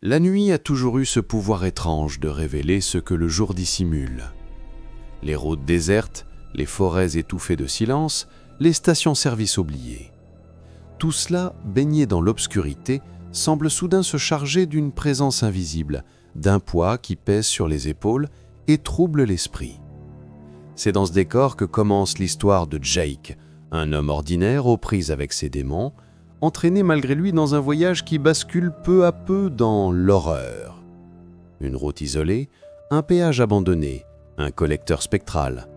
La nuit a toujours eu ce pouvoir étrange de révéler ce que le jour dissimule. Les routes désertes, les forêts étouffées de silence, les stations-service oubliées. Tout cela, baigné dans l'obscurité, semble soudain se charger d'une présence invisible, d'un poids qui pèse sur les épaules et trouble l'esprit. C'est dans ce décor que commence l'histoire de Jake, un homme ordinaire aux prises avec ses démons, entraîné malgré lui dans un voyage qui bascule peu à peu dans l'horreur. Une route isolée, un péage abandonné, un collecteur spectral.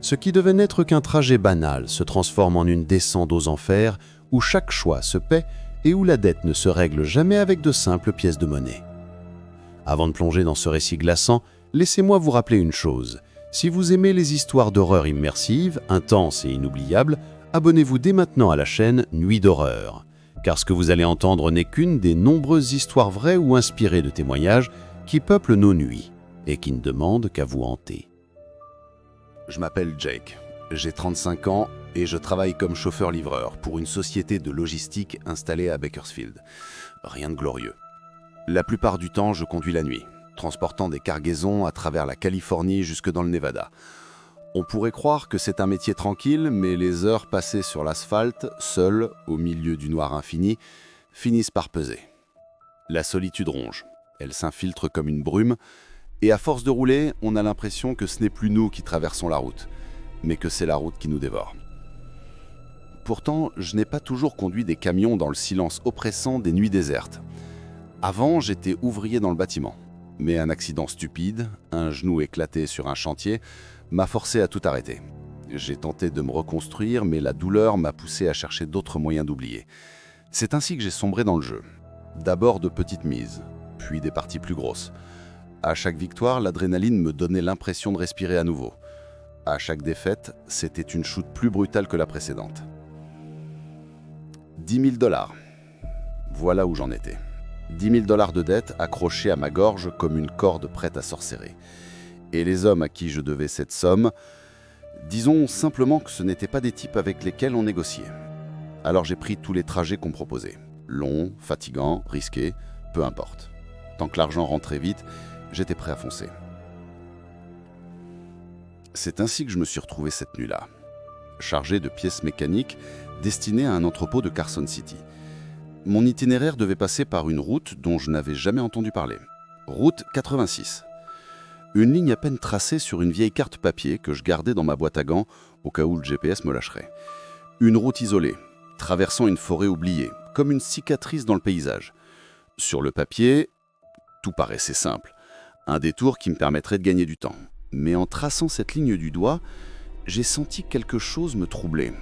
Ce qui devait n'être qu'un trajet banal se transforme en une descente aux enfers où chaque choix se paie et où la dette ne se règle jamais avec de simples pièces de monnaie. Avant de plonger dans ce récit glaçant, laissez-moi vous rappeler une chose. Si vous aimez les histoires d'horreur immersives, intenses et inoubliables, abonnez-vous dès maintenant à la chaîne Nuit d'horreur. Car ce que vous allez entendre n'est qu'une des nombreuses histoires vraies ou inspirées de témoignages qui peuplent nos nuits et qui ne demandent qu'à vous hanter. Je m'appelle Jake, j'ai 35 ans et je travaille comme chauffeur-livreur pour une société de logistique installée à Bakersfield. Rien de glorieux. La plupart du temps, je conduis la nuit, transportant des cargaisons à travers la Californie jusque dans le Nevada. On pourrait croire que c'est un métier tranquille, mais les heures passées sur l'asphalte, seul, au milieu du noir infini, finissent par peser. La solitude ronge, elle s'infiltre comme une brume, et à force de rouler, on a l'impression que ce n'est plus nous qui traversons la route, mais que c'est la route qui nous dévore. Pourtant, je n'ai pas toujours conduit des camions dans le silence oppressant des nuits désertes. Avant, j'étais ouvrier dans le bâtiment, mais un accident stupide, un genou éclaté sur un chantier, m'a forcé à tout arrêter. J'ai tenté de me reconstruire, mais la douleur m'a poussé à chercher d'autres moyens d'oublier. C'est ainsi que j'ai sombré dans le jeu. D'abord de petites mises, puis des parties plus grosses. À chaque victoire, l'adrénaline me donnait l'impression de respirer à nouveau. À chaque défaite, c'était une chute plus brutale que la précédente. 10 000 $. Voilà où j'en étais. 10 000 $ de dette accrochée à ma gorge comme une corde prête à sorcerer. Et les hommes à qui je devais cette somme, disons simplement que ce n'étaient pas des types avec lesquels on négociait. Alors j'ai pris tous les trajets qu'on proposait. Longs, fatigants, risqués, peu importe. Tant que l'argent rentrait vite, j'étais prêt à foncer. C'est ainsi que je me suis retrouvé cette nuit-là, chargé de pièces mécaniques destinées à un entrepôt de Carson City. Mon itinéraire devait passer par une route dont je n'avais jamais entendu parler. Route 86. Une ligne à peine tracée sur une vieille carte papier que je gardais dans ma boîte à gants au cas où le GPS me lâcherait. Une route isolée, traversant une forêt oubliée, comme une cicatrice dans le paysage. Sur le papier, tout paraissait simple. Un détour qui me permettrait de gagner du temps. Mais en traçant cette ligne du doigt, j'ai senti quelque chose me troubler.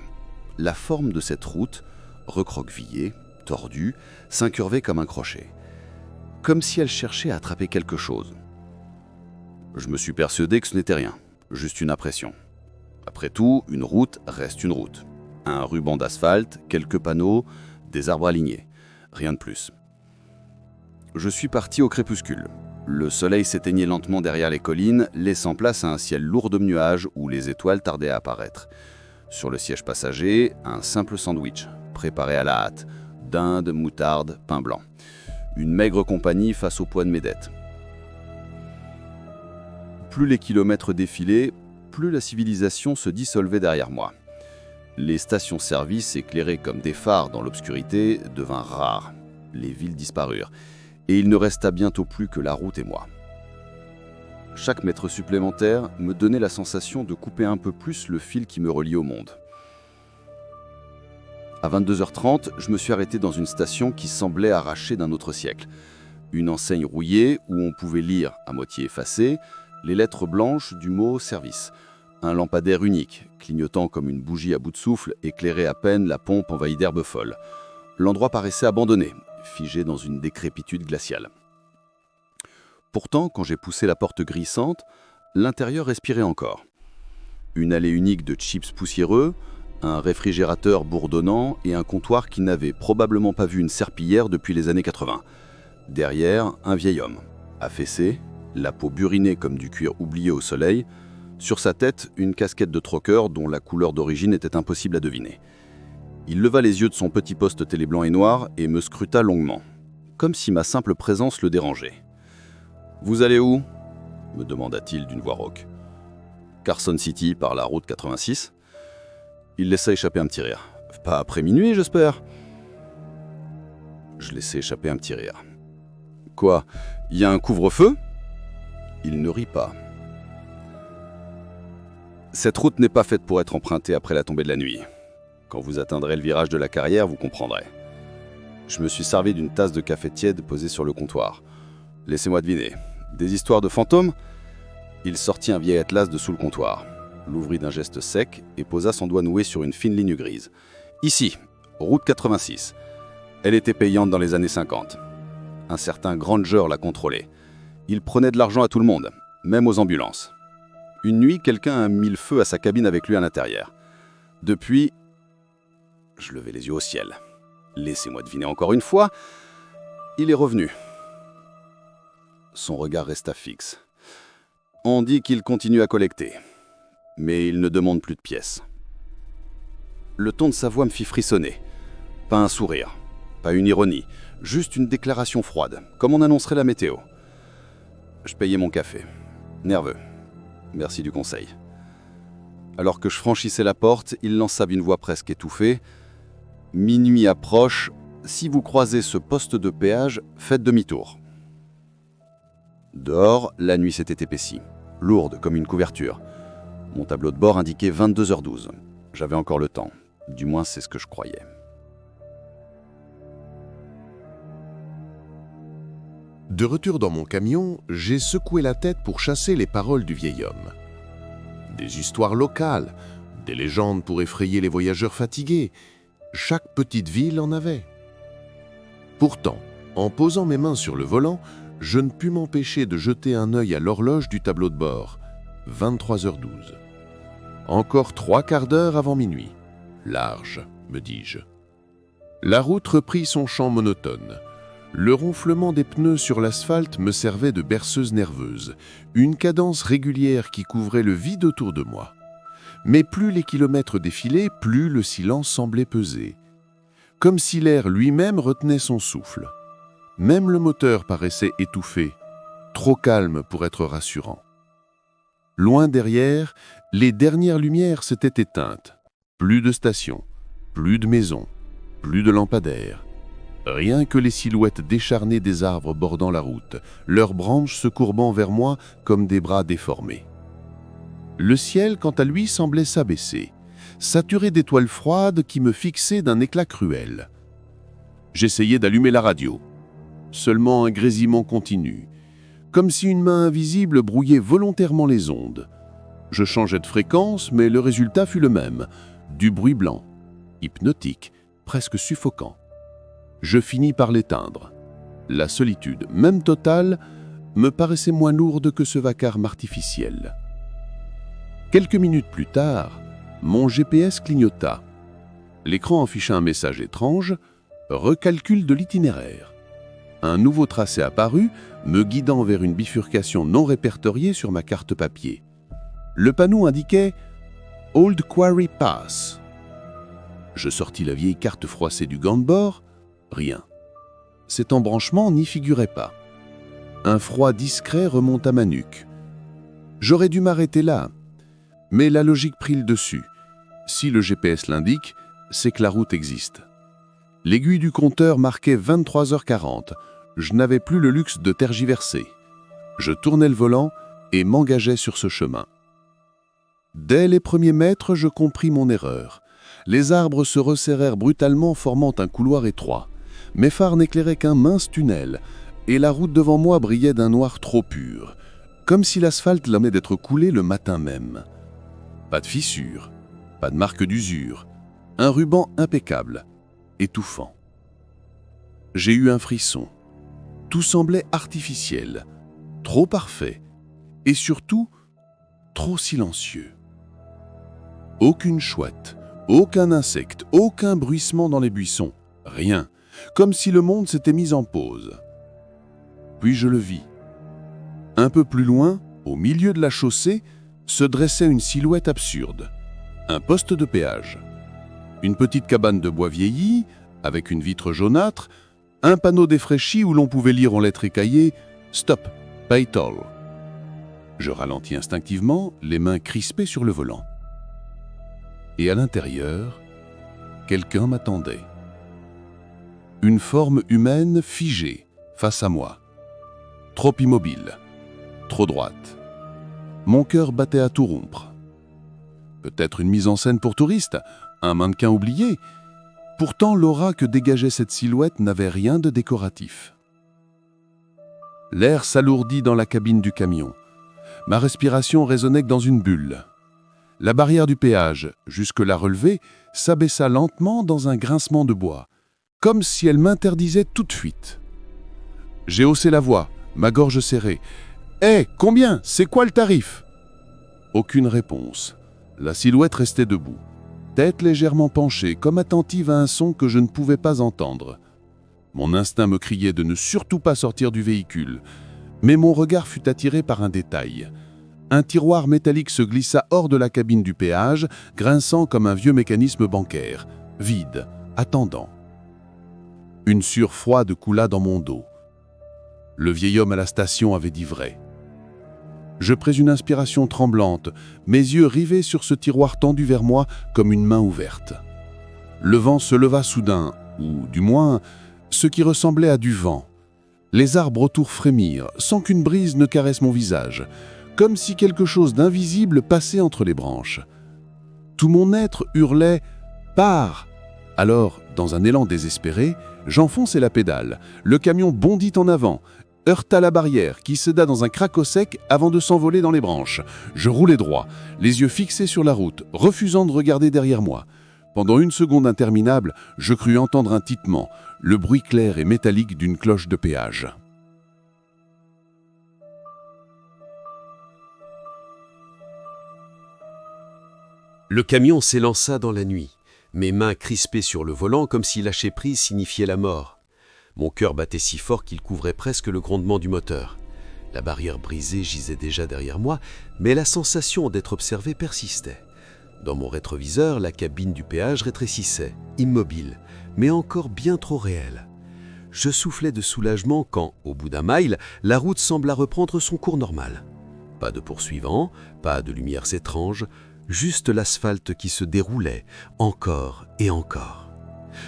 La forme de cette route, recroquevillée, tordue, s'incurvait comme un crochet. Comme si elle cherchait à attraper quelque chose. Je me suis persuadé que ce n'était rien, juste une impression. Après tout, une route reste une route. Un ruban d'asphalte, quelques panneaux, des arbres alignés. Rien de plus. Je suis parti au crépuscule. Le soleil s'éteignait lentement derrière les collines, laissant place à un ciel lourd de nuages où les étoiles tardaient à apparaître. Sur le siège passager, un simple sandwich, préparé à la hâte, dinde, moutarde, pain blanc. Une maigre compagnie face au poids de mes dettes. Plus les kilomètres défilaient, plus la civilisation se dissolvait derrière moi. Les stations-service, éclairées comme des phares dans l'obscurité, devinrent rares. Les villes disparurent. Et il ne resta bientôt plus que la route et moi. Chaque mètre supplémentaire me donnait la sensation de couper un peu plus le fil qui me reliait au monde. À 22h30, je me suis arrêté dans une station qui semblait arrachée d'un autre siècle. Une enseigne rouillée où on pouvait lire, à moitié effacée, les lettres blanches du mot « service ». Un lampadaire unique, clignotant comme une bougie à bout de souffle, éclairait à peine la pompe envahie d'herbes folles. L'endroit paraissait abandonné, figé dans une décrépitude glaciale. Pourtant, quand j'ai poussé la porte grissante, l'intérieur respirait encore. Une allée unique de chips poussiéreux, un réfrigérateur bourdonnant et un comptoir qui n'avait probablement pas vu une serpillière depuis les années 80. Derrière, un vieil homme, affaissé, la peau burinée comme du cuir oublié au soleil, sur sa tête, une casquette de troqueur dont la couleur d'origine était impossible à deviner. Il leva les yeux de son petit poste télé blanc et noir et me scruta longuement. comme si ma simple présence le dérangeait. « Vous allez où ?» me demanda-t-il d'une voix rauque. « Carson City par la route 86 ?» Il laissa échapper un petit rire. « Pas après minuit, j'espère ?» Je laissai échapper un petit rire. « Quoi, il y a un couvre-feu ?» Il ne rit pas. « Cette route n'est pas faite pour être empruntée après la tombée de la nuit. Quand vous atteindrez le virage de la carrière, vous comprendrez. » Je me suis servi d'une tasse de café tiède posée sur le comptoir. « Laissez-moi deviner. Des histoires de fantômes ?» Il sortit un vieil atlas de sous le comptoir, l'ouvrit d'un geste sec et posa son doigt noué sur une fine ligne grise. « Ici, route 86. Elle était payante dans les années 50. Un certain Granger la contrôlait. Il prenait de l'argent à tout le monde, même aux ambulances. Une nuit, quelqu'un a mis le feu à sa cabine avec lui à l'intérieur. Depuis... » Je levai les yeux au ciel. Laissez-moi deviner encore une fois. Il est revenu. Son regard resta fixe. On dit qu'il continue à collecter, mais il ne demande plus de pièces. Le ton de sa voix me fit frissonner. Pas un sourire, pas une ironie, juste une déclaration froide, comme on annoncerait la météo. Je payai mon café. Nerveux. Merci du conseil. Alors que je franchissais la porte, il lança d'une voix presque étouffée. « Minuit approche. Si vous croisez ce poste de péage, faites demi-tour. » Dehors, la nuit s'était épaissie, lourde comme une couverture. Mon tableau de bord indiquait 22h12. J'avais encore le temps. Du moins, c'est ce que je croyais. De retour dans mon camion, j'ai secoué la tête pour chasser les paroles du vieil homme. Des histoires locales, des légendes pour effrayer les voyageurs fatigués. Chaque petite ville en avait. Pourtant, en posant mes mains sur le volant, je ne pus m'empêcher de jeter un œil à l'horloge du tableau de bord. 23h12. Encore 3/4 d'heure avant minuit. Large, me dis-je. La route reprit son chant monotone. Le ronflement des pneus sur l'asphalte me servait de berceuse nerveuse, une cadence régulière qui couvrait le vide autour de moi. Mais plus les kilomètres défilaient, plus le silence semblait peser. Comme si l'air lui-même retenait son souffle. Même le moteur paraissait étouffé, trop calme pour être rassurant. Loin derrière, les dernières lumières s'étaient éteintes. Plus de stations, plus de maisons, plus de lampadaires. Rien que les silhouettes décharnées des arbres bordant la route, leurs branches se courbant vers moi comme des bras déformés. Le ciel, quant à lui, semblait s'abaisser, saturé d'étoiles froides qui me fixaient d'un éclat cruel. J'essayais d'allumer la radio. Seulement un grésillement continu, comme si une main invisible brouillait volontairement les ondes. Je changeais de fréquence, mais le résultat fut le même, du bruit blanc, hypnotique, presque suffocant. Je finis par l'éteindre. La solitude, même totale, me paraissait moins lourde que ce vacarme artificiel. Quelques minutes plus tard, mon GPS clignota. L'écran afficha un message étrange, recalcul de l'itinéraire. Un nouveau tracé apparut, me guidant vers une bifurcation non répertoriée sur ma carte papier. Le panneau indiquait « Old Quarry Pass ». Je sortis la vieille carte froissée du gant de bord. Rien. Cet embranchement n'y figurait pas. Un froid discret remonta ma nuque. J'aurais dû m'arrêter là, mais la logique prit le dessus. Si le GPS l'indique, c'est que la route existe. L'aiguille du compteur marquait 23h40. Je n'avais plus le luxe de tergiverser. Je tournai le volant et m'engageai sur ce chemin. Dès les premiers mètres, je compris mon erreur. Les arbres se resserrèrent brutalement, formant un couloir étroit. Mes phares n'éclairaient qu'un mince tunnel, et la route devant moi brillait d'un noir trop pur, comme si l'asphalte venait d'être coulé le matin même. Pas de fissures, pas de marque d'usure, un ruban impeccable, étouffant. J'ai eu un frisson. Tout semblait artificiel, trop parfait, et surtout, trop silencieux. Aucune chouette, aucun insecte, aucun bruissement dans les buissons, rien, comme si le monde s'était mis en pause. Puis je le vis. Un peu plus loin, au milieu de la chaussée, se dressait une silhouette absurde, un poste de péage. Une petite cabane de bois vieilli, avec une vitre jaunâtre, Un panneau défraîchi où l'on pouvait lire en lettres écaillées « Stop, pay toll ». Je ralentis instinctivement, les mains crispées sur le volant. Et à l'intérieur, quelqu'un m'attendait. Une forme humaine figée, face à moi. Trop immobile, trop droite. Mon cœur battait à tout rompre. Peut-être une mise en scène pour touristes, un mannequin oublié. Pourtant, l'aura que dégageait cette silhouette n'avait rien de décoratif. L'air s'alourdit dans la cabine du camion. Ma respiration résonnait que dans une bulle. La barrière du péage, jusque-là relevée, s'abaissa lentement dans un grincement de bois, comme si elle m'interdisait toute fuite. J'ai haussé la voix, ma gorge serrée. « Hé, combien? C'est quoi le tarif ?» Aucune réponse. La silhouette restait debout, tête légèrement penchée, comme attentive à un son que je ne pouvais pas entendre. Mon instinct me criait de ne surtout pas sortir du véhicule, mais mon regard fut attiré par un détail. Un tiroir métallique se glissa hors de la cabine du péage, grinçant comme un vieux mécanisme bancaire, vide, attendant. Une sueur froide coula dans mon dos. Le vieil homme à la station avait dit vrai. Je pris une inspiration tremblante, mes yeux rivés sur ce tiroir tendu vers moi comme une main ouverte. Le vent se leva soudain, ou du moins, ce qui ressemblait à du vent. Les arbres autour frémirent, sans qu'une brise ne caresse mon visage, comme si quelque chose d'invisible passait entre les branches. Tout mon être hurlait « Pars !» Alors, dans un élan désespéré, j'enfonçai la pédale. Le camion bondit en avant, heurta la barrière qui céda dans un craquot sec avant de s'envoler dans les branches. Je roulai droit, les yeux fixés sur la route, refusant de regarder derrière moi. Pendant une seconde interminable, je crus entendre un titement, le bruit clair et métallique d'une cloche de péage. Le camion s'élança dans la nuit, mes mains crispées sur le volant comme si lâcher prise signifiait la mort. Mon cœur battait si fort qu'il couvrait presque le grondement du moteur. La barrière brisée gisait déjà derrière moi, mais la sensation d'être observé persistait. Dans mon rétroviseur, la cabine du péage rétrécissait, immobile, mais encore bien trop réelle. Je soufflais de soulagement quand, au bout d'un mile, la route sembla reprendre son cours normal. Pas de poursuivants, pas de lumières étranges, juste l'asphalte qui se déroulait, encore et encore.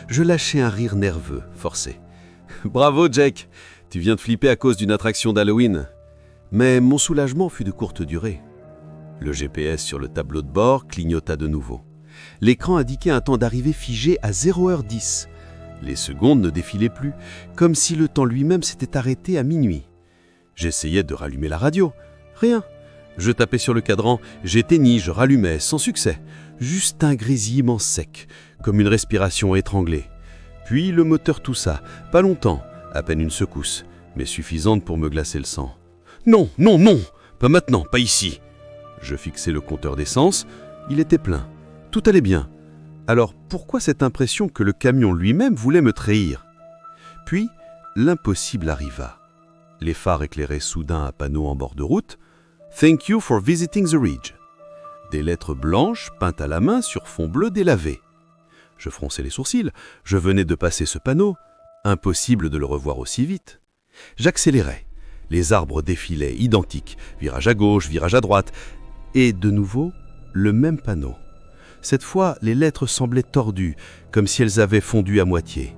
Je lâchai un rire nerveux, forcé. « Bravo, Jake! Tu viens de flipper à cause d'une attraction d'Halloween. » Mais mon soulagement fut de courte durée. Le GPS sur le tableau de bord clignota de nouveau. L'écran indiquait un temps d'arrivée figé à 0h10. Les secondes ne défilaient plus, comme si le temps lui-même s'était arrêté à minuit. J'essayais de rallumer la radio. Rien. Je tapais sur le cadran, j'éteignis, je rallumais, sans succès. Juste un grésillement sec, comme une respiration étranglée. Puis le moteur toussa, pas longtemps, à peine une secousse, mais suffisante pour me glacer le sang. « Non, non, non! Pas maintenant, pas ici !» Je fixai le compteur d'essence, il était plein. Tout allait bien. Alors pourquoi cette impression que le camion lui-même voulait me trahir? Puis, l'impossible arriva. Les phares éclairaient soudain un panneau en bord de route. « Thank you for visiting the Ridge ». Des lettres blanches peintes à la main sur fond bleu délavé. Je fronçai les sourcils, je venais de passer ce panneau. Impossible de le revoir aussi vite. J'accélérai. Les arbres défilaient, identiques, virage à gauche, virage à droite. Et de nouveau, le même panneau. Cette fois, les lettres semblaient tordues, comme si elles avaient fondu à moitié.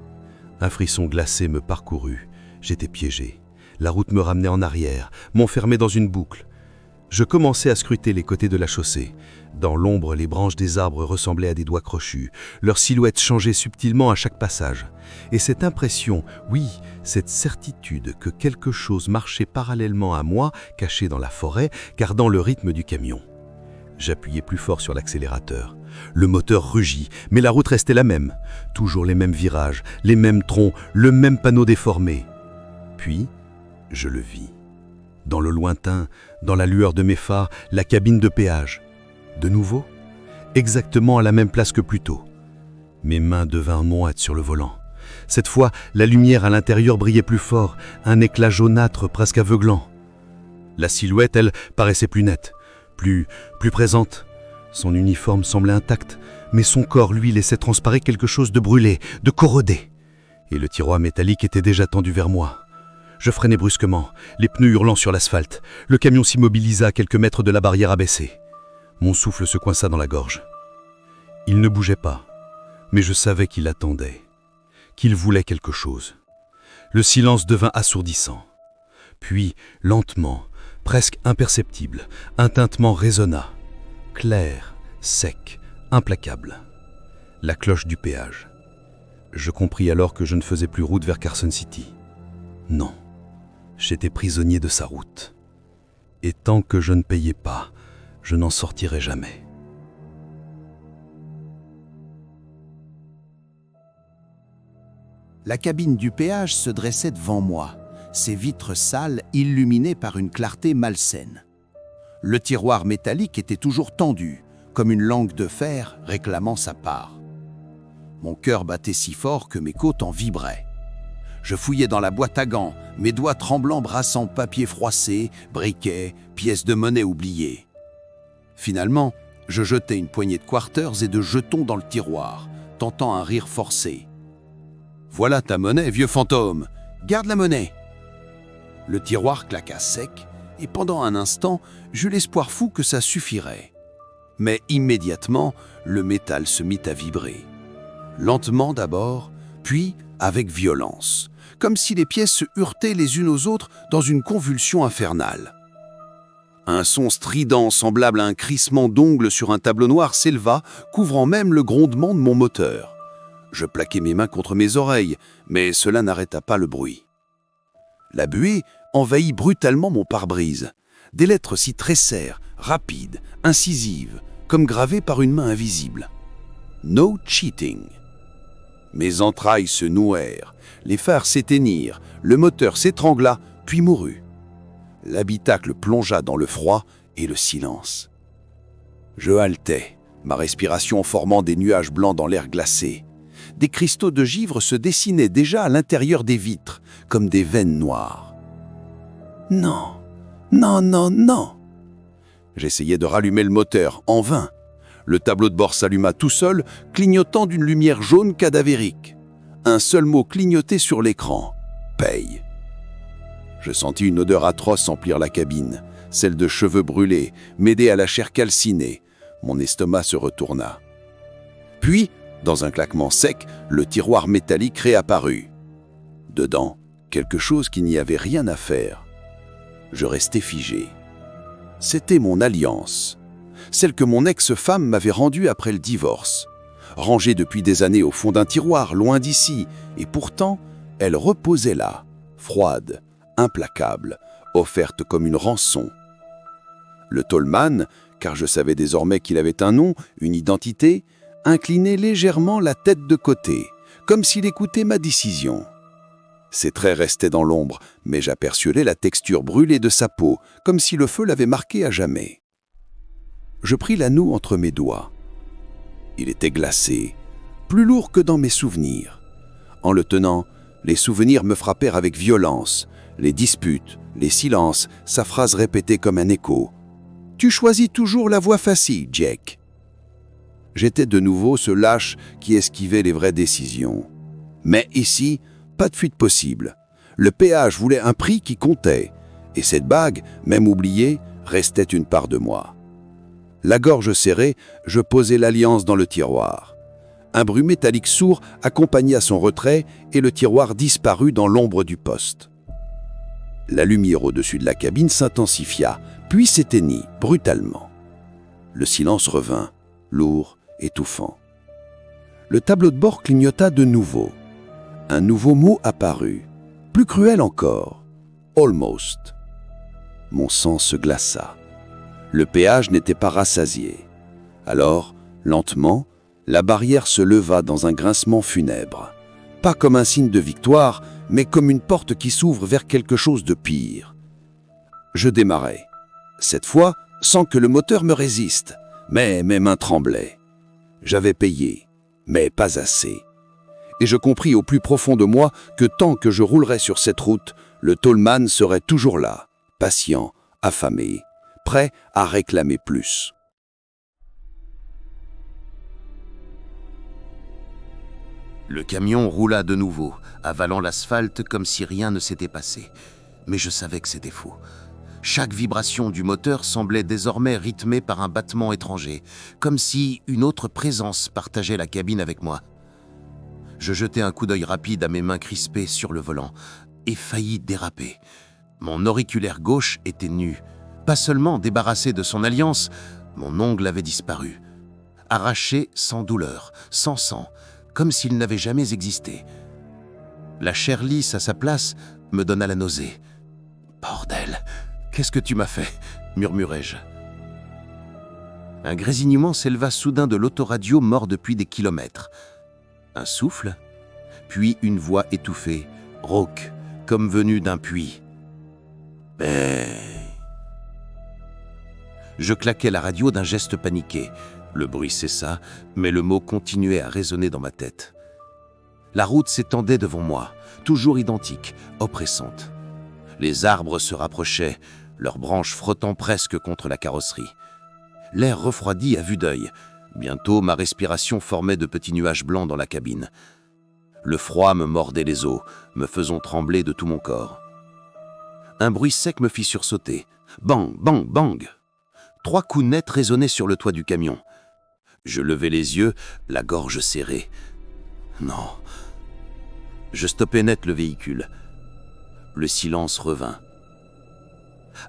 Un frisson glacé me parcourut. J'étais piégé. La route me ramenait en arrière, m'enfermait dans une boucle. Je commençais à scruter les côtés de la chaussée. Dans l'ombre, les branches des arbres ressemblaient à des doigts crochus. Leurs silhouettes changeaient subtilement à chaque passage. Et cette impression, oui, cette certitude que quelque chose marchait parallèlement à moi, caché dans la forêt, gardant le rythme du camion. J'appuyais plus fort sur l'accélérateur. Le moteur rugit, mais la route restait la même. Toujours les mêmes virages, les mêmes troncs, le même panneau déformé. Puis, je le vis. Dans le lointain, dans la lueur de mes phares, la cabine de péage. De nouveau, exactement à la même place que plus tôt. Mes mains devinrent moites sur le volant. Cette fois, la lumière à l'intérieur brillait plus fort, un éclat jaunâtre presque aveuglant. La silhouette, elle, paraissait plus nette, plus présente. Son uniforme semblait intact, mais son corps, lui, laissait transparaître quelque chose de brûlé, de corrodé. Et le tiroir métallique était déjà tendu vers moi. Je freinai brusquement, les pneus hurlant sur l'asphalte. Le camion s'immobilisa à quelques mètres de la barrière abaissée. Mon souffle se coinça dans la gorge. Il ne bougeait pas, mais je savais qu'il attendait, qu'il voulait quelque chose. Le silence devint assourdissant. Puis, lentement, presque imperceptible, un tintement résonna. Clair, sec, implacable. La cloche du péage. Je compris alors que je ne faisais plus route vers Carson City. Non, j'étais prisonnier de sa route. Et tant que je ne payais pas, je n'en sortirais jamais. La cabine du péage se dressait devant moi, ses vitres sales illuminées par une clarté malsaine. Le tiroir métallique était toujours tendu, comme une langue de fer réclamant sa part. Mon cœur battait si fort que mes côtes en vibraient. Je fouillais dans la boîte à gants, mes doigts tremblants brassant papier froissé, briquets, pièces de monnaie oubliées. Finalement, je jetai une poignée de quarters et de jetons dans le tiroir, tentant un rire forcé. « Voilà ta monnaie, vieux fantôme. Garde la monnaie. » Le tiroir claqua sec, et pendant un instant, j'eus l'espoir fou que ça suffirait. Mais immédiatement, le métal se mit à vibrer. Lentement d'abord, puis avec violence, comme si les pièces se heurtaient les unes aux autres dans une convulsion infernale. Un son strident semblable à un crissement d'ongles sur un tableau noir s'éleva, couvrant même le grondement de mon moteur. Je plaquai mes mains contre mes oreilles, mais cela n'arrêta pas le bruit. La buée envahit brutalement mon pare-brise. Des lettres s'y tressèrent, rapides, incisives, comme gravées par une main invisible. « No cheating ». Mes entrailles se nouèrent, les phares s'éteignirent, le moteur s'étrangla, puis mourut. L'habitacle plongea dans le froid et le silence. Je haletais, ma respiration formant des nuages blancs dans l'air glacé. Des cristaux de givre se dessinaient déjà à l'intérieur des vitres, comme des veines noires. Non, non, non, non. J'essayais de rallumer le moteur, en vain. Le tableau de bord s'alluma tout seul, clignotant d'une lumière jaune cadavérique. Un seul mot clignotait sur l'écran. « Paye ». Je sentis une odeur atroce emplir la cabine, celle de cheveux brûlés, mêlée à la chair calcinée. Mon estomac se retourna. Puis, dans un claquement sec, le tiroir métallique réapparut. Dedans, quelque chose qui n'y avait rien à faire. Je restai figé. C'était mon alliance, celle que mon ex-femme m'avait rendue après le divorce. Rangée depuis des années au fond d'un tiroir, loin d'ici, et pourtant, elle reposait là, froide, implacable, offerte comme une rançon. Le tallman, car je savais désormais qu'il avait un nom, une identité, inclinait légèrement la tête de côté, comme s'il écoutait ma décision. Ses traits restaient dans l'ombre, mais j'aperçus la texture brûlée de sa peau, comme si le feu l'avait marqué à jamais. Je pris l'anneau entre mes doigts. Il était glacé, plus lourd que dans mes souvenirs. En le tenant, les souvenirs me frappèrent avec violence, les disputes, les silences, sa phrase répétée comme un écho. « Tu choisis toujours la voie facile, Jack. » J'étais de nouveau ce lâche qui esquivait les vraies décisions. Mais ici, pas de fuite possible. Le péage voulait un prix qui comptait, et cette bague, même oubliée, restait une part de moi. La gorge serrée, je posai l'alliance dans le tiroir. Un bruit métallique sourd accompagna son retrait et le tiroir disparut dans l'ombre du poste. La lumière au-dessus de la cabine s'intensifia, puis s'éteignit brutalement. Le silence revint, lourd, étouffant. Le tableau de bord clignota de nouveau. Un nouveau mot apparut, plus cruel encore. « Almost ». Mon sang se glaça. Le péage n'était pas rassasié. Alors, lentement, la barrière se leva dans un grincement funèbre. Pas comme un signe de victoire, mais comme une porte qui s'ouvre vers quelque chose de pire. Je démarrai. Cette fois, sans que le moteur me résiste, mais mes mains tremblaient. J'avais payé, mais pas assez. Et je compris au plus profond de moi que tant que je roulerais sur cette route, le tallman serait toujours là, patient, affamé, prêt à réclamer plus. Le camion roula de nouveau, avalant l'asphalte comme si rien ne s'était passé. Mais je savais que c'était faux. Chaque vibration du moteur semblait désormais rythmée par un battement étranger, comme si une autre présence partageait la cabine avec moi. Je jetai un coup d'œil rapide à mes mains crispées sur le volant et faillis déraper. Mon auriculaire gauche était nu. Pas seulement débarrassé de son alliance, mon ongle avait disparu. Arraché sans douleur, sans sang, comme s'il n'avait jamais existé. La chair lisse à sa place me donna la nausée. « Bordel, qu'est-ce que tu m'as fait ?» murmurai-je. Un grésillement s'éleva soudain de l'autoradio mort depuis des kilomètres. Un souffle, puis une voix étouffée, rauque, comme venue d'un puits. « Mais... » Je claquai la radio d'un geste paniqué. Le bruit cessa, mais le mot continuait à résonner dans ma tête. La route s'étendait devant moi, toujours identique, oppressante. Les arbres se rapprochaient, leurs branches frottant presque contre la carrosserie. L'air refroidit à vue d'œil. Bientôt, ma respiration formait de petits nuages blancs dans la cabine. Le froid me mordait les os, me faisant trembler de tout mon corps. Un bruit sec me fit sursauter. Bang, bang, bang! 3 coups nets résonnaient sur le toit du camion. Je levai les yeux, la gorge serrée. Non. Je stoppai net le véhicule. Le silence revint.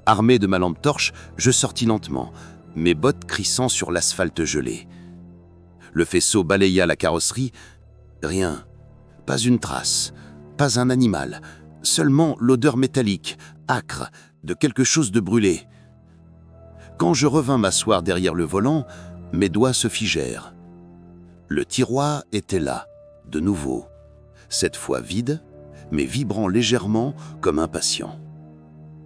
Armé de ma lampe torche, je sortis lentement, mes bottes crissant sur l'asphalte gelé. Le faisceau balaya la carrosserie. Rien. Pas une trace. Pas un animal. Seulement l'odeur métallique, âcre, de quelque chose de brûlé. Quand je revins m'asseoir derrière le volant, mes doigts se figèrent. Le tiroir était là, de nouveau, cette fois vide, mais vibrant légèrement comme impatient.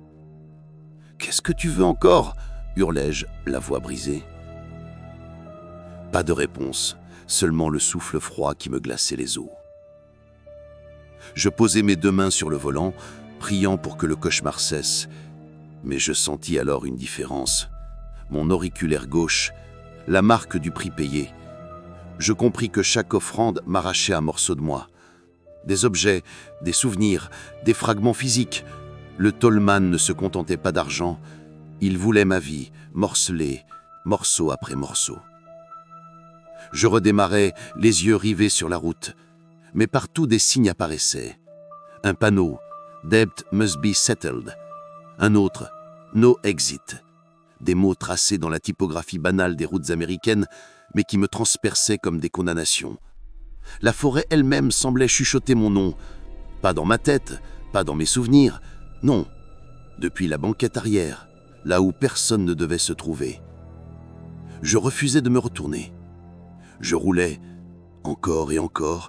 « Qu'est-ce que tu veux encore ?» hurlai-je, la voix brisée. Pas de réponse, seulement le souffle froid qui me glaçait les os. Je posai mes 2 mains sur le volant, priant pour que le cauchemar cesse, mais je sentis alors une différence. Mon auriculaire gauche, la marque du prix payé. Je compris que chaque offrande m'arrachait un morceau de moi. Des objets, des souvenirs, des fragments physiques. Le tolman ne se contentait pas d'argent. Il voulait ma vie, morcelée, morceau après morceau. Je redémarrais, les yeux rivés sur la route. Mais partout des signes apparaissaient. Un panneau, « Debt must be settled ». Un autre, « No exit ». Des mots tracés dans la typographie banale des routes américaines, mais qui me transperçaient comme des condamnations. La forêt elle-même semblait chuchoter mon nom. Pas dans ma tête, pas dans mes souvenirs, non. Depuis la banquette arrière, là où personne ne devait se trouver. Je refusais de me retourner. Je roulais, encore et encore,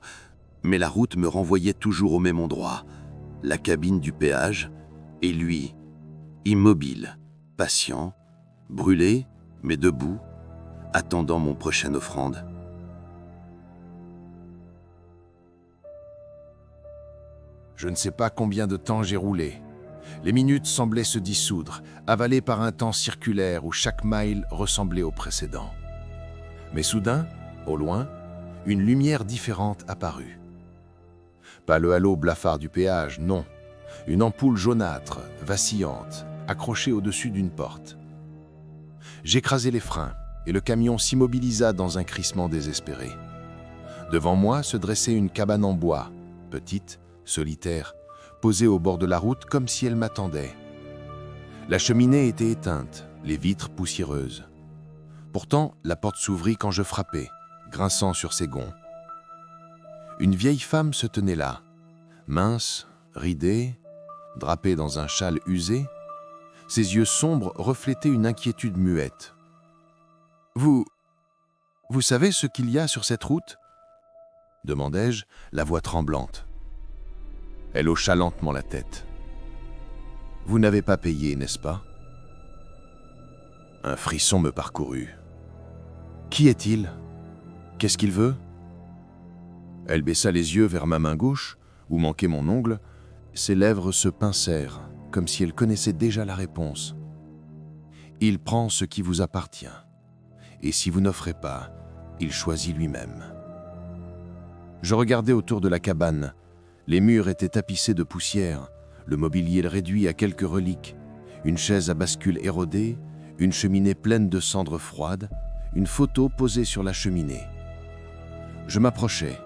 mais la route me renvoyait toujours au même endroit, la cabine du péage, et lui, immobile, patient, brûlé, mais debout, attendant mon prochaine offrande. Je ne sais pas combien de temps j'ai roulé. Les minutes semblaient se dissoudre, avalées par un temps circulaire où chaque mile ressemblait au précédent. Mais soudain, au loin, une lumière différente apparut. Pas le halo blafard du péage, non. Une ampoule jaunâtre, vacillante, accrochée au-dessus d'une porte. J'écrasai les freins et le camion s'immobilisa dans un crissement désespéré. Devant moi se dressait une cabane en bois, petite, solitaire, posée au bord de la route comme si elle m'attendait. La cheminée était éteinte, les vitres poussiéreuses. Pourtant, la porte s'ouvrit quand je frappai, grinçant sur ses gonds. Une vieille femme se tenait là, mince, ridée, drapée dans un châle usé. Ses yeux sombres reflétaient une inquiétude muette. « Vous savez ce qu'il y a sur cette route ?» demandai-je, la voix tremblante. Elle hocha lentement la tête. « Vous n'avez pas payé, n'est-ce pas ?» Un frisson me parcourut. « Qui est-il? Qu'est-ce qu'il veut ?» Elle baissa les yeux vers ma main gauche, où manquait mon ongle. Ses lèvres se pincèrent, comme si elle connaissait déjà la réponse. « Il prend ce qui vous appartient, et si vous n'offrez pas, il choisit lui-même. » Je regardais autour de la cabane. Les murs étaient tapissés de poussière, le mobilier réduit à quelques reliques, une chaise à bascule érodée, une cheminée pleine de cendres froides, une photo posée sur la cheminée. Je m'approchai.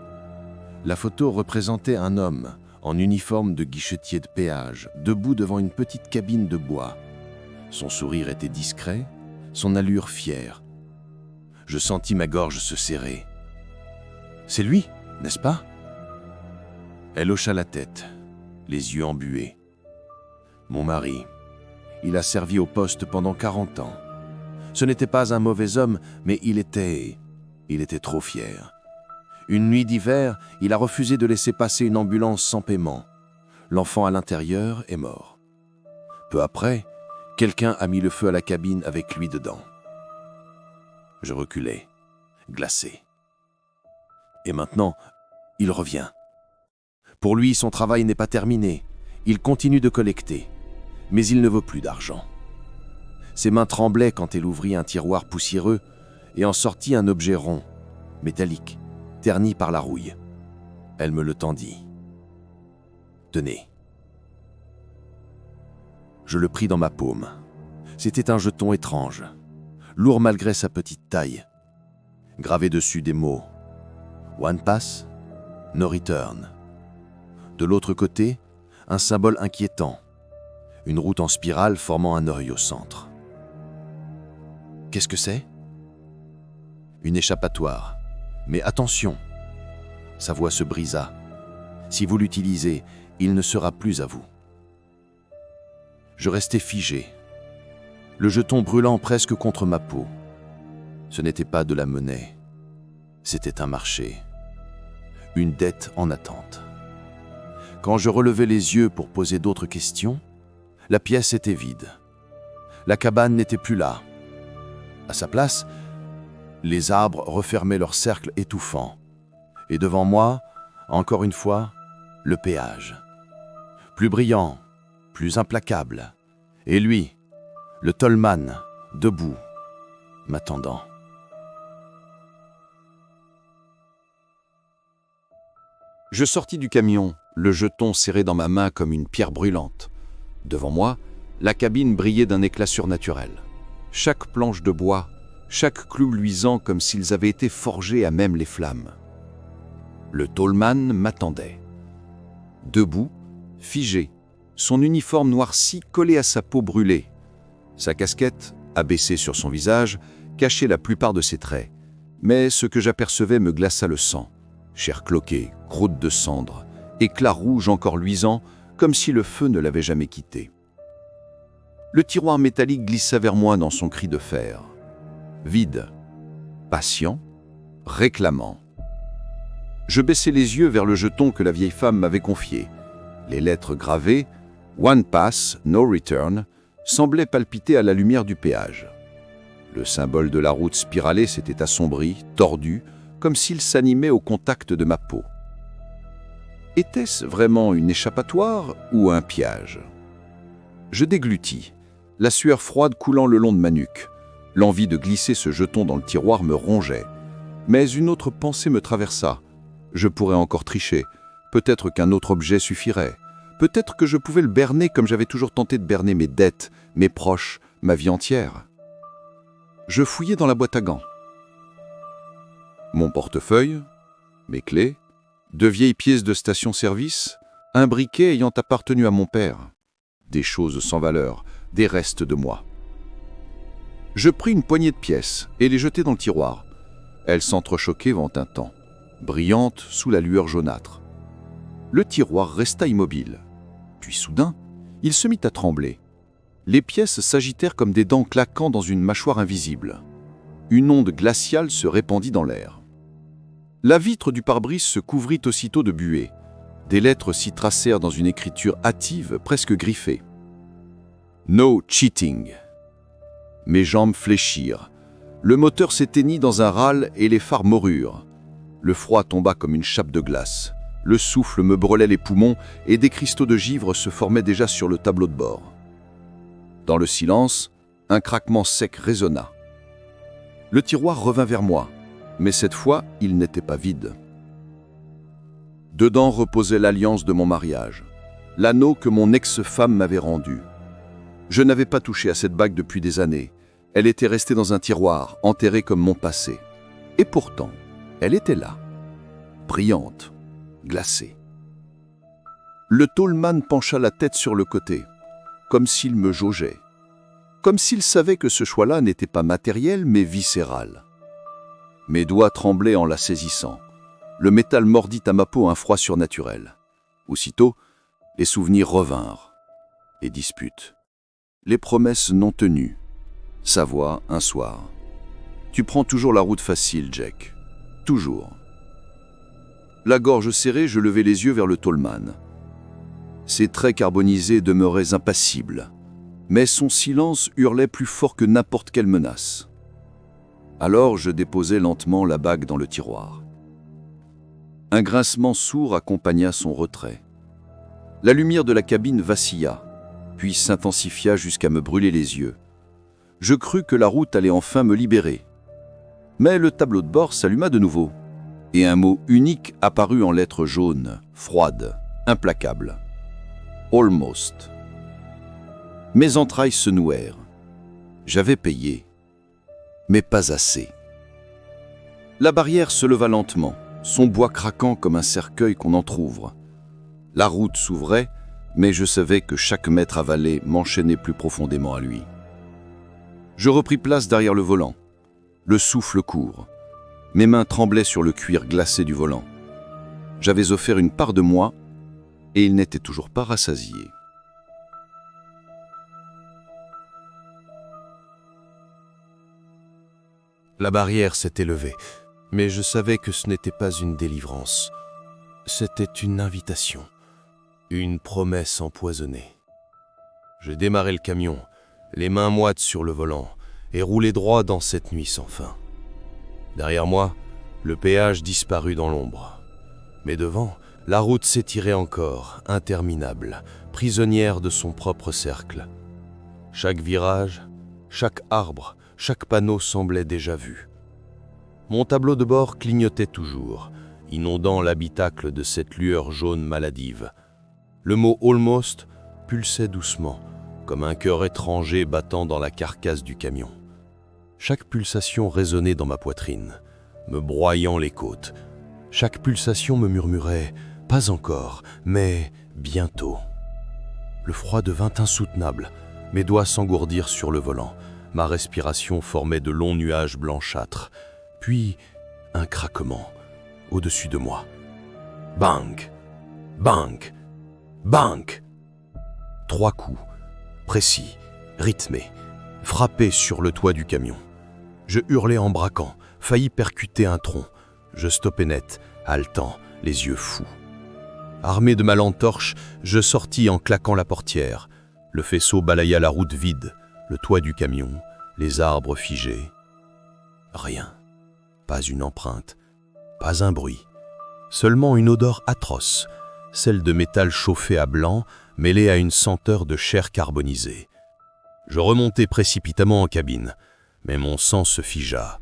La photo représentait un homme en uniforme de guichetier de péage, debout devant une petite cabine de bois. Son sourire était discret, son allure fière. Je sentis ma gorge se serrer. « C'est lui, n'est-ce pas ?» Elle hocha la tête, les yeux embués. « Mon mari. Il a servi au poste pendant 40 ans. Ce n'était pas un mauvais homme, mais il était trop fier. Une nuit d'hiver, il a refusé de laisser passer une ambulance sans paiement. L'enfant à l'intérieur est mort. Peu après, quelqu'un a mis le feu à la cabine avec lui dedans. » Je reculai, glacé. Et maintenant, il revient. Pour lui, son travail n'est pas terminé. Il continue de collecter, mais il ne veut plus d'argent. Ses mains tremblaient quand elle ouvrit un tiroir poussiéreux et en sortit un objet rond, métallique, terni par la rouille. Elle me le tendit. « Tenez. » Je le pris dans ma paume. C'était un jeton étrange, lourd malgré sa petite taille. Gravé dessus des mots « One Pass, No Return ». De l'autre côté, un symbole inquiétant, une route en spirale formant un œil au centre. Qu'est-ce que c'est ? Une échappatoire. Mais attention, sa voix se brisa. Si vous l'utilisez, il ne sera plus à vous. Je restais figé, le jeton brûlant presque contre ma peau. Ce n'était pas de la monnaie, c'était un marché, une dette en attente. Quand je relevai les yeux pour poser d'autres questions, la pièce était vide. La cabane n'était plus là. À sa place, les arbres refermaient leur cercle étouffant. Et devant moi, encore une fois, le péage. Plus brillant, plus implacable. Et lui, le tollman, debout, m'attendant. Je sortis du camion, le jeton serré dans ma main comme une pierre brûlante. Devant moi, la cabine brillait d'un éclat surnaturel. Chaque planche de bois, chaque clou luisant comme s'ils avaient été forgés à même les flammes. Le tollman m'attendait. Debout, figé, son uniforme noirci collé à sa peau brûlée. Sa casquette, abaissée sur son visage, cachait la plupart de ses traits. Mais ce que j'apercevais me glaça le sang. Chair cloquée, croûte de cendre, éclat rouge encore luisant, comme si le feu ne l'avait jamais quitté. Le tiroir métallique glissa vers moi dans son cri de fer. Vide, patient, réclamant. Je baissai les yeux vers le jeton que la vieille femme m'avait confié. Les lettres gravées « One Pass, No Return » semblaient palpiter à la lumière du péage. Le symbole de la route spiralée s'était assombri, tordu, comme s'il s'animait au contact de ma peau. Était-ce vraiment une échappatoire ou un piège ? Je déglutis, la sueur froide coulant le long de ma nuque. L'envie de glisser ce jeton dans le tiroir me rongeait. Mais une autre pensée me traversa. Je pourrais encore tricher. Peut-être qu'un autre objet suffirait. Peut-être que je pouvais le berner comme j'avais toujours tenté de berner mes dettes, mes proches, ma vie entière. Je fouillai dans la boîte à gants. Mon portefeuille, mes clés, 2 vieilles pièces de station-service, un briquet ayant appartenu à mon père. Des choses sans valeur, des restes de moi. Je pris une poignée de pièces et les jetai dans le tiroir. Elles s'entrechoquaient en un temps, brillantes sous la lueur jaunâtre. Le tiroir resta immobile. Puis soudain, il se mit à trembler. Les pièces s'agitèrent comme des dents claquant dans une mâchoire invisible. Une onde glaciale se répandit dans l'air. La vitre du pare-brise se couvrit aussitôt de buée. Des lettres s'y tracèrent dans une écriture hâtive, presque griffée. « No cheating ». Mes jambes fléchirent. Le moteur s'éteignit dans un râle et les phares morurent. Le froid tomba comme une chape de glace. Le souffle me brûlait les poumons et des cristaux de givre se formaient déjà sur le tableau de bord. Dans le silence, un craquement sec résonna. Le tiroir revint vers moi, mais cette fois, il n'était pas vide. Dedans reposait l'alliance de mon mariage, l'anneau que mon ex-femme m'avait rendu. Je n'avais pas touché à cette bague depuis des années. Elle était restée dans un tiroir, enterrée comme mon passé. Et pourtant, elle était là, brillante, glacée. Le tallman pencha la tête sur le côté, comme s'il me jaugeait, comme s'il savait que ce choix-là n'était pas matériel mais viscéral. Mes doigts tremblaient en la saisissant. Le métal mordit à ma peau un froid surnaturel. Aussitôt, les souvenirs revinrent. Les disputes. Les promesses non tenues. Sa voix, un soir. « Tu prends toujours la route facile, Jack. Toujours. » La gorge serrée, je levai les yeux vers le tallman. Ses traits carbonisés demeuraient impassibles, mais son silence hurlait plus fort que n'importe quelle menace. Alors je déposai lentement la bague dans le tiroir. Un grincement sourd accompagna son retrait. La lumière de la cabine vacilla, puis s'intensifia jusqu'à me brûler les yeux. Je crus que la route allait enfin me libérer. Mais le tableau de bord s'alluma de nouveau, et un mot unique apparut en lettres jaunes, froides, implacables. Almost. Mes entrailles se nouèrent. J'avais payé, mais pas assez. La barrière se leva lentement, son bois craquant comme un cercueil qu'on entr'ouvre. La route s'ouvrait, mais je savais que chaque mètre avalé m'enchaînait plus profondément à lui. Je repris place derrière le volant, le souffle court. Mes mains tremblaient sur le cuir glacé du volant. J'avais offert une part de moi, et il n'était toujours pas rassasié. La barrière s'était levée, mais je savais que ce n'était pas une délivrance. C'était une invitation, une promesse empoisonnée. Je démarrai le camion, les mains moites sur le volant, et roulai droit dans cette nuit sans fin. Derrière moi, le péage disparut dans l'ombre. Mais devant, la route s'étirait encore, interminable, prisonnière de son propre cercle. Chaque virage, chaque arbre, chaque panneau semblait déjà vu. Mon tableau de bord clignotait toujours, inondant l'habitacle de cette lueur jaune maladive. Le mot « almost » pulsait doucement, comme un cœur étranger battant dans la carcasse du camion. Chaque pulsation résonnait dans ma poitrine, me broyant les côtes. Chaque pulsation me murmurait « pas encore, mais bientôt ». Le froid devint insoutenable, mes doigts s'engourdirent sur le volant, ma respiration formait de longs nuages blanchâtres, puis un craquement au-dessus de moi. Bang! Bang! Bang! 3 coups, précis, rythmés, frappés sur le toit du camion. Je hurlai en braquant, faillis percuter un tronc. Je stoppai net, haletant, les yeux fous. Armé de ma lampe torche, je sortis en claquant la portière. Le faisceau balaya la route vide, le toit du camion, les arbres figés. Rien, pas une empreinte, pas un bruit. Seulement une odeur atroce, celle de métal chauffé à blanc, mêlée à une senteur de chair carbonisée. Je remontai précipitamment en cabine, mais mon sang se figea.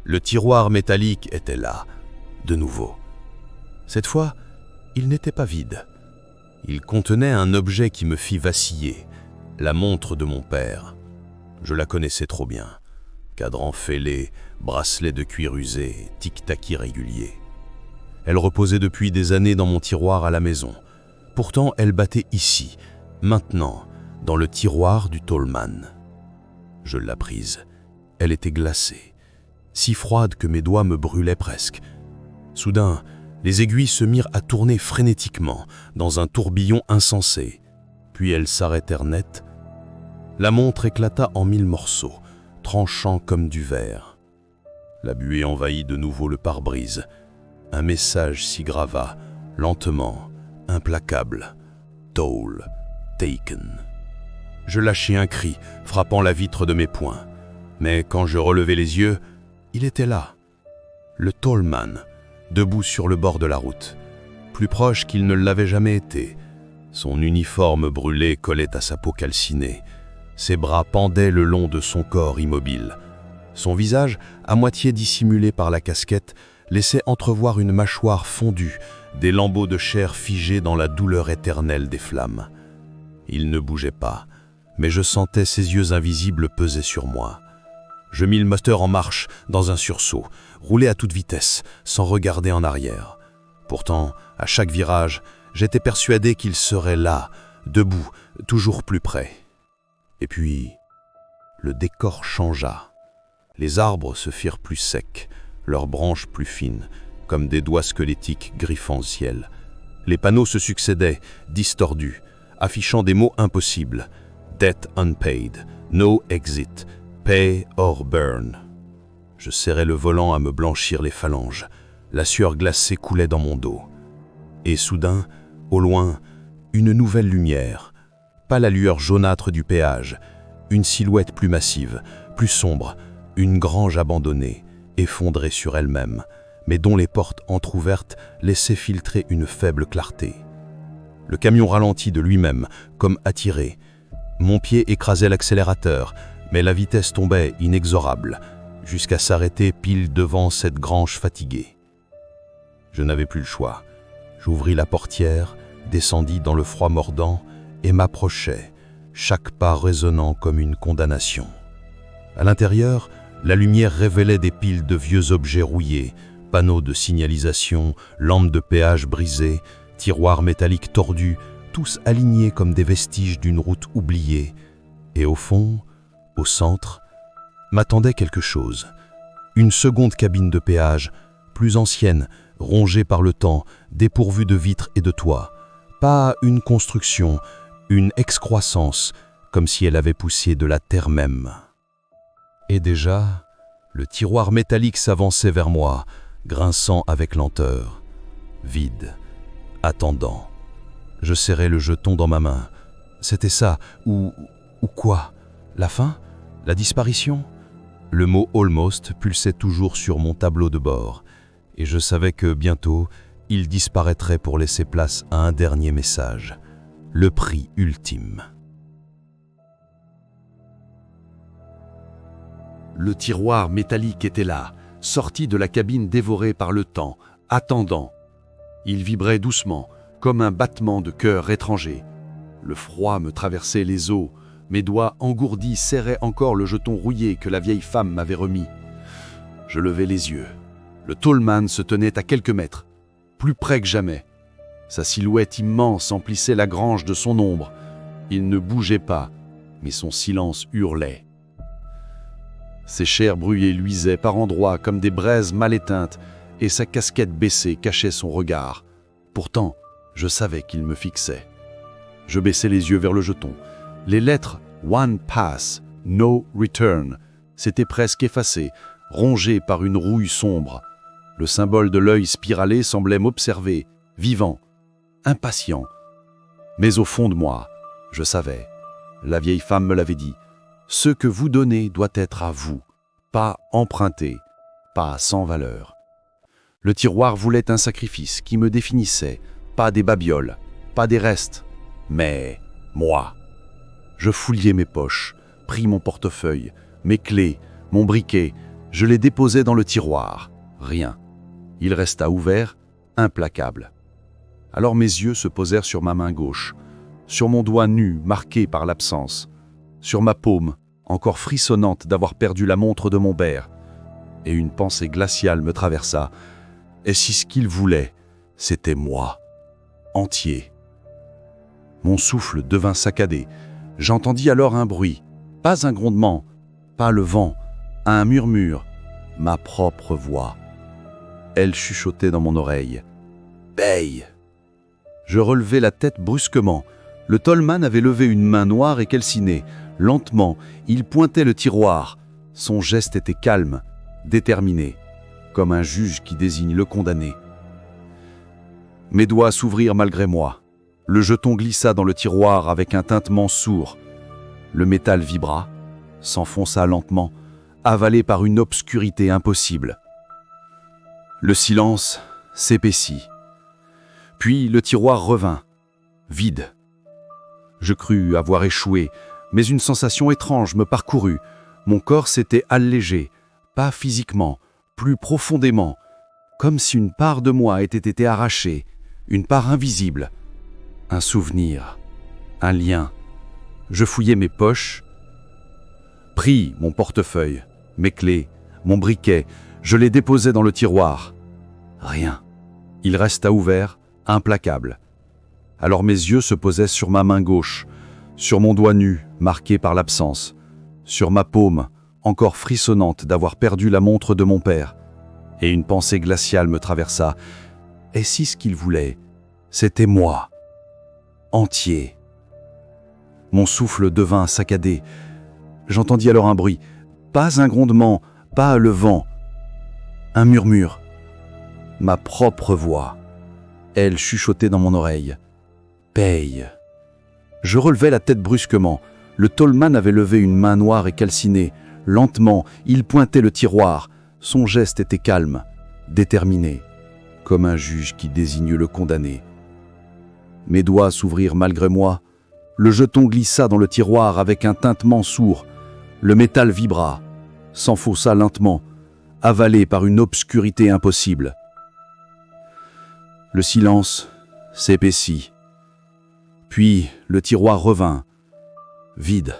Le tiroir métallique était là, de nouveau. Cette fois, il n'était pas vide. Il contenait un objet qui me fit vaciller, la montre de mon père. Je la connaissais trop bien. Cadran fêlé, bracelet de cuir usé, tic-tac irrégulier. Elle reposait depuis des années dans mon tiroir à la maison. Pourtant, elle battait ici, maintenant, dans le tiroir du tallman. Je la prise. Elle était glacée, si froide que mes doigts me brûlaient presque. Soudain, les aiguilles se mirent à tourner frénétiquement, dans un tourbillon insensé. Puis elles s'arrêtèrent net. La montre éclata en 1000 morceaux, tranchant comme du verre. La buée envahit de nouveau le pare-brise. Un message s'y grava, lentement, implacable. Toll, taken. Je lâchai un cri, frappant la vitre de mes poings. Mais quand je relevai les yeux, il était là. Le tallman, debout sur le bord de la route, plus proche qu'il ne l'avait jamais été. Son uniforme brûlé collait à sa peau calcinée. Ses bras pendaient le long de son corps immobile. Son visage, à moitié dissimulé par la casquette, laissait entrevoir une mâchoire fondue, des lambeaux de chair figés dans la douleur éternelle des flammes. Il ne bougeait pas, mais je sentais ses yeux invisibles peser sur moi. Je mis le moteur en marche dans un sursaut, roulé à toute vitesse, sans regarder en arrière. Pourtant, à chaque virage, j'étais persuadé qu'il serait là, debout, toujours plus près. Et puis, le décor changea. Les arbres se firent plus secs, leurs branches plus fines, comme des doigts squelettiques griffant le ciel. Les panneaux se succédaient, distordus, affichant des mots impossibles. Debt unpaid, no exit, pay or burn. Je serrais le volant à me blanchir les phalanges. La sueur glacée coulait dans mon dos. Et soudain, au loin, une nouvelle lumière. Pas la lueur jaunâtre du péage, une silhouette plus massive, plus sombre, une grange abandonnée, effondrée sur elle-même, mais dont les portes entr'ouvertes laissaient filtrer une faible clarté. Le camion ralentit de lui-même, comme attiré. Mon pied écrasait l'accélérateur, mais la vitesse tombait inexorable, jusqu'à s'arrêter pile devant cette grange fatiguée. Je n'avais plus le choix. J'ouvris la portière, descendis dans le froid mordant et m'approchai, chaque pas résonnant comme une condamnation. À l'intérieur, la lumière révélait des piles de vieux objets rouillés, panneaux de signalisation, lampes de péage brisées, tiroirs métalliques tordus, tous alignés comme des vestiges d'une route oubliée. Et au fond, au centre, m'attendait quelque chose. Une seconde cabine de péage, plus ancienne, rongée par le temps, dépourvue de vitres et de toits. Pas une construction, une excroissance, comme si elle avait poussé de la terre même. Et déjà, le tiroir métallique s'avançait vers moi, grinçant avec lenteur. Vide, attendant. Je serrais le jeton dans ma main. C'était ça, ou quoi? La fin? La disparition? Le mot « almost » pulsait toujours sur mon tableau de bord, et je savais que bientôt, il disparaîtrait pour laisser place à un dernier message, le prix ultime. Le tiroir métallique était là, sorti de la cabine dévorée par le temps, attendant. Il vibrait doucement, comme un battement de cœur étranger. Le froid me traversait les os, mes doigts engourdis serraient encore le jeton rouillé que la vieille femme m'avait remis. Je levai les yeux. Le tallman se tenait à quelques mètres, plus près que jamais. Sa silhouette immense emplissait la grange de son ombre. Il ne bougeait pas, mais son silence hurlait. Ses chairs brouillées luisaient par endroits comme des braises mal éteintes, et sa casquette baissée cachait son regard. Pourtant, je savais qu'il me fixait. Je baissai les yeux vers le jeton. Les lettres « One Pass, No Return » s'étaient presque effacées, rongées par une rouille sombre. Le symbole de l'œil spiralé semblait m'observer, vivant, impatient. Mais au fond de moi, je savais. La vieille femme me l'avait dit. Ce que vous donnez doit être à vous, pas emprunté, pas sans valeur. Le tiroir voulait un sacrifice qui me définissait, pas des babioles, pas des restes, mais moi. Je fouillai mes poches, pris mon portefeuille, mes clés, mon briquet, je les déposai dans le tiroir. Rien. Il resta ouvert, implacable. Alors mes yeux se posèrent sur ma main gauche, sur mon doigt nu marqué par l'absence, sur ma paume, encore frissonnante d'avoir perdu la montre de mon père. Et une pensée glaciale me traversa. Et si ce qu'il voulait, c'était moi, entier. Mon souffle devint saccadé. J'entendis alors un bruit, pas un grondement, pas le vent, un murmure, ma propre voix. Elle chuchotait dans mon oreille. « Paye !» Je relevai la tête brusquement. Le tallman avait levé une main noire et calcinée. Lentement, il pointait le tiroir. Son geste était calme, déterminé, comme un juge qui désigne le condamné. Mes doigts s'ouvrirent malgré moi. Le jeton glissa dans le tiroir avec un tintement sourd. Le métal vibra, s'enfonça lentement, avalé par une obscurité impossible. Le silence s'épaissit. Puis le tiroir revint, vide. Je crus avoir échoué, mais une sensation étrange me parcourut. Mon corps s'était allégé, pas physiquement, plus profondément, comme si une part de moi était été arrachée, une part invisible, un souvenir, un lien. Je fouillai mes poches, pris mon portefeuille, mes clés, mon briquet, je les déposai dans le tiroir. Rien. Il resta ouvert, implacable. Alors mes yeux se posaient sur ma main gauche, sur mon doigt nu, marqué par l'absence, sur ma paume, encore frissonnante d'avoir perdu la montre de mon père. Et une pensée glaciale me traversa. Et si ce qu'il voulait, c'était moi, entier. Mon souffle devint saccadé. J'entendis alors un bruit, pas un grondement, pas le vent, un murmure. Ma propre voix. Elle chuchotait dans mon oreille. Paye. Je relevai la tête brusquement. Le tallman avait levé une main noire et calcinée. Lentement, il pointait le tiroir. Son geste était calme, déterminé, comme un juge qui désigne le condamné. Mes doigts s'ouvrirent malgré moi. Le jeton glissa dans le tiroir avec un tintement sourd. Le métal vibra, s'enfonça lentement, avalé par une obscurité impossible. Le silence s'épaissit. Puis le tiroir revint, vide.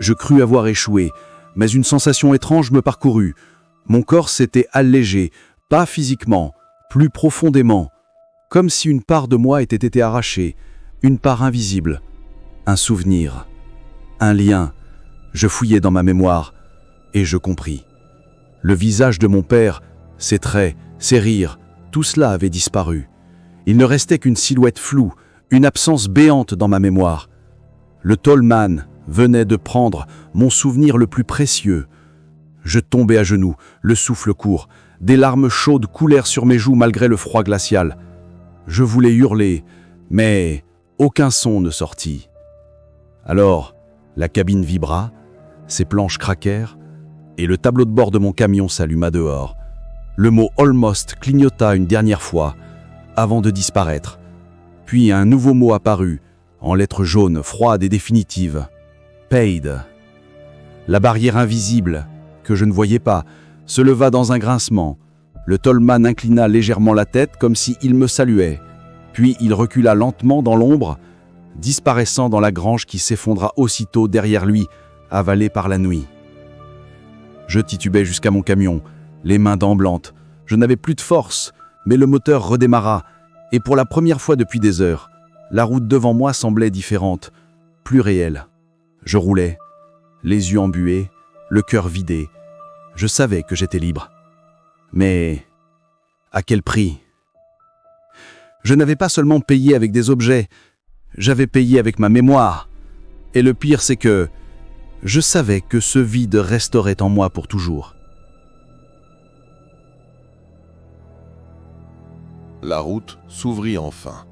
Je crus avoir échoué, mais une sensation étrange me parcourut. Mon corps s'était allégé, pas physiquement, plus profondément, comme si une part de moi était été arrachée, une part invisible, un souvenir, un lien. Je fouillai dans ma mémoire, et je compris. Le visage de mon père, ses traits, ses rires, tout cela avait disparu. Il ne restait qu'une silhouette floue, une absence béante dans ma mémoire. Le tallman venait de prendre mon souvenir le plus précieux. Je tombai à genoux, le souffle court. Des larmes chaudes coulèrent sur mes joues malgré le froid glacial. Je voulais hurler, mais aucun son ne sortit. Alors, la cabine vibra, ses planches craquèrent, et le tableau de bord de mon camion s'alluma dehors. Le mot « almost » clignota une dernière fois, avant de disparaître. Puis un nouveau mot apparut, en lettres jaunes, froides et définitives. « Paid ». La barrière invisible, que je ne voyais pas, se leva dans un grincement. Le tallman inclina légèrement la tête comme s'il me saluait. Puis il recula lentement dans l'ombre, disparaissant dans la grange qui s'effondra aussitôt derrière lui, avalée par la nuit. Je titubais jusqu'à mon camion, les mains tremblantes. Je n'avais plus de force, mais le moteur redémarra, et pour la première fois depuis des heures, la route devant moi semblait différente, plus réelle. Je roulais, les yeux embués, le cœur vidé. Je savais que j'étais libre. Mais à quel prix ? Je n'avais pas seulement payé avec des objets, j'avais payé avec ma mémoire. Et le pire, c'est que je savais que ce vide resterait en moi pour toujours. La route s'ouvrit enfin.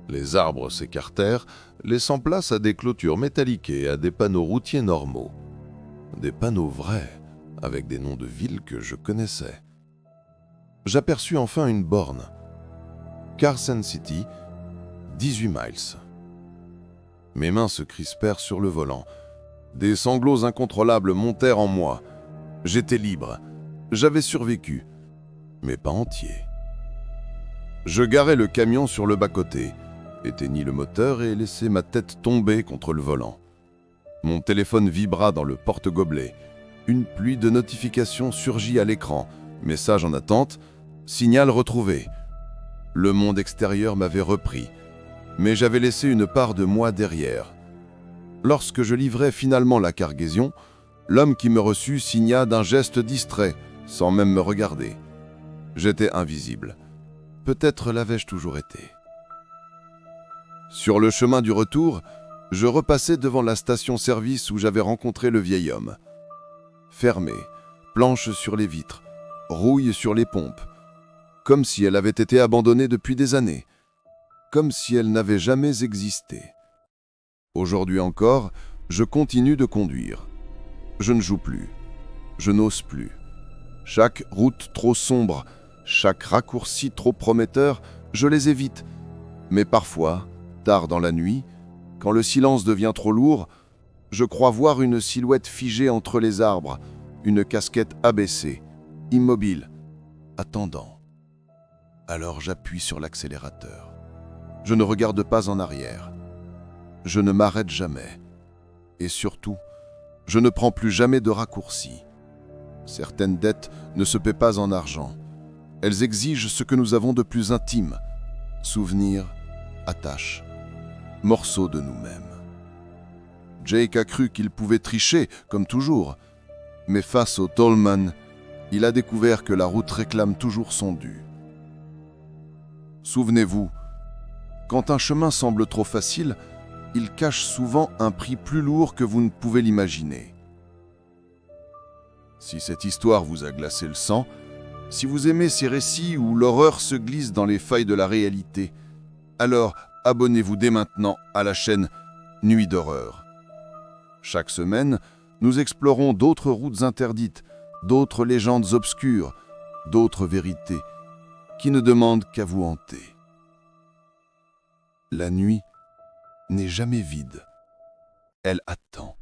Les arbres s'écartèrent, laissant place à des clôtures métalliques et à des panneaux routiers normaux. Des panneaux vrais, avec des noms de villes que je connaissais. J'aperçus enfin une borne. Carson City, 18 miles. Mes mains se crispèrent sur le volant. Des sanglots incontrôlables montèrent en moi. J'étais libre. J'avais survécu, mais pas entier. Je garai le camion sur le bas-côté, éteignis le moteur et laissai ma tête tomber contre le volant. Mon téléphone vibra dans le porte-gobelet. Une pluie de notifications surgit à l'écran. Message en attente, signal retrouvé. Le monde extérieur m'avait repris, mais j'avais laissé une part de moi derrière. Lorsque je livrai finalement la cargaison, l'homme qui me reçut signa d'un geste distrait, sans même me regarder. J'étais invisible. Peut-être l'avais-je toujours été. Sur le chemin du retour, je repassai devant la station-service où j'avais rencontré le vieil homme. Fermée, planches sur les vitres, rouille sur les pompes, comme si elle avait été abandonnée depuis des années, comme si elle n'avait jamais existé. Aujourd'hui encore, je continue de conduire. Je ne joue plus, je n'ose plus. Chaque route trop sombre, chaque raccourci trop prometteur, je les évite. Mais parfois, tard dans la nuit, quand le silence devient trop lourd, je crois voir une silhouette figée entre les arbres, une casquette abaissée, immobile, attendant. Alors j'appuie sur l'accélérateur. Je ne regarde pas en arrière. Je ne m'arrête jamais. Et surtout, je ne prends plus jamais de raccourcis. Certaines dettes ne se paient pas en argent. Elles exigent ce que nous avons de plus intime. Souvenirs, attaches, morceaux de nous-mêmes. Jake a cru qu'il pouvait tricher, comme toujours. Mais face au Tolman, il a découvert que la route réclame toujours son dû. Souvenez-vous, quand un chemin semble trop facile, il cache souvent un prix plus lourd que vous ne pouvez l'imaginer. Si cette histoire vous a glacé le sang, si vous aimez ces récits où l'horreur se glisse dans les failles de la réalité, alors abonnez-vous dès maintenant à la chaîne Nuit d'horreur. Chaque semaine, nous explorons d'autres routes interdites, d'autres légendes obscures, d'autres vérités qui ne demandent qu'à vous hanter. La nuit n'est jamais vide. Elle attend.